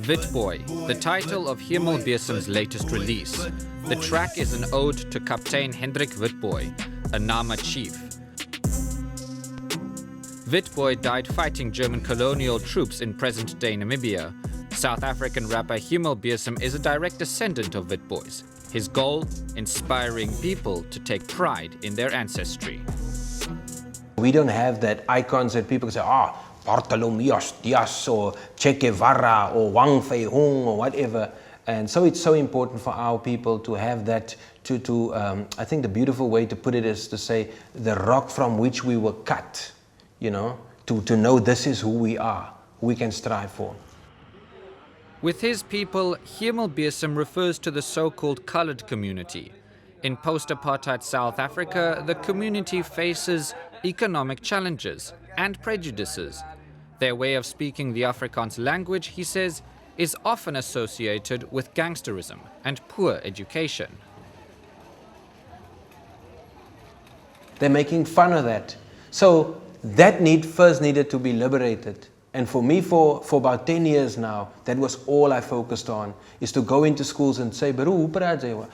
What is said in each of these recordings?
Witbooi, the title of Hemelbesem's latest release. The track is an ode to Captain Hendrik Witbooi, a Nama chief. Witbooi died fighting German colonial troops in present-day Namibia. South African rapper Hemelbesem is a direct descendant of Witbooi's. His goal? Inspiring people to take pride in their ancestry. We don't have that icons that people say, Bartolomeus Dias or Che Guevara or Wang Fei Hung or whatever. And so it's so important for our people to have that, I think the beautiful way to put it is to say the rock from which we were cut, you know, to know this is who we are, who we can strive for. With his people, Hemelbesem refers to the so-called colored community. In post-apartheid South Africa, the community faces economic challenges and prejudices. Their way of speaking the Afrikaans language, he says, is often associated with gangsterism and poor education. They're making fun of that. So that first needed to be liberated. And for me, for about 10 years now, that was all I focused on, is to go into schools and say, Baru,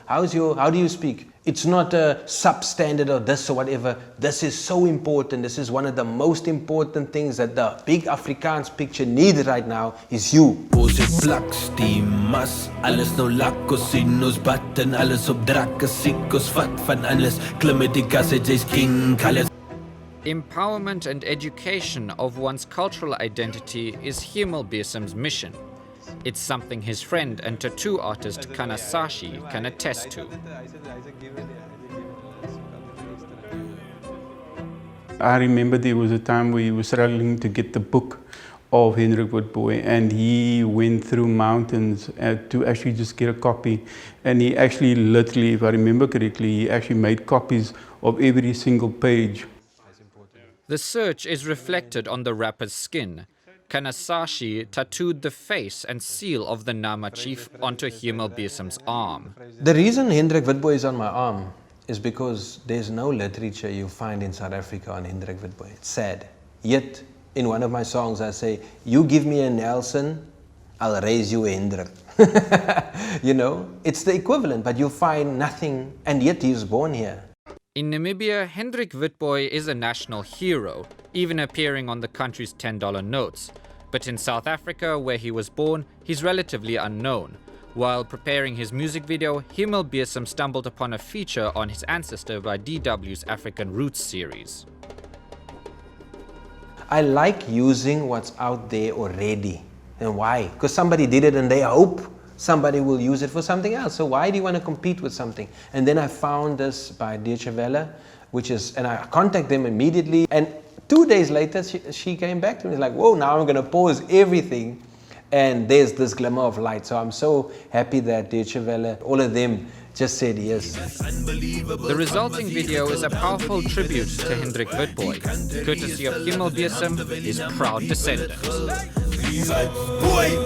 how do you speak? It's not a substandard or this or whatever. This is so important. This is one of the most important things that the big Afrikaans picture needs right now is you. Empowerment and education of one's cultural identity is Hemelbesem's mission. It's something his friend and tattoo artist Kanasashi can attest to. I remember there was a time where he was struggling to get the book of Hendrik Witbooi, and he went through mountains to actually just get a copy. And he actually literally, if I remember correctly, he actually made copies of every single page. The search is reflected on the rapper's skin. Kanasashi tattooed the face and seal of the Nama chief onto Hemelbesem's arm. The reason Hendrik Witbooi is on my arm is because there's no literature you find in South Africa on Hendrik Witbooi. It's sad. Yet, in one of my songs I say, you give me a Nelson, I'll raise you a Hendrik. You know, it's the equivalent, but you find nothing, and yet he was born here. In Namibia, Hendrik Witbooi is a national hero, even appearing on the country's $10 notes. But in South Africa, where he was born, he's relatively unknown. While preparing his music video, Hemelbesem stumbled upon a feature on his ancestor by DW's African Roots series. I like using what's out there already. And why? Because somebody did it and they hope somebody will use it for something else. So why do you want to compete with something? And then I found this by Deutsche Welle, and I contacted them immediately. And 2 days later, she came back to me like, whoa, now I'm going to pause everything. And there's this glimmer of light. So I'm so happy that Deutsche Welle, all of them just said yes. The resulting video is a powerful tribute to Hendrik Witbooi, courtesy of Hemelbesem, his proud descendant. Boy,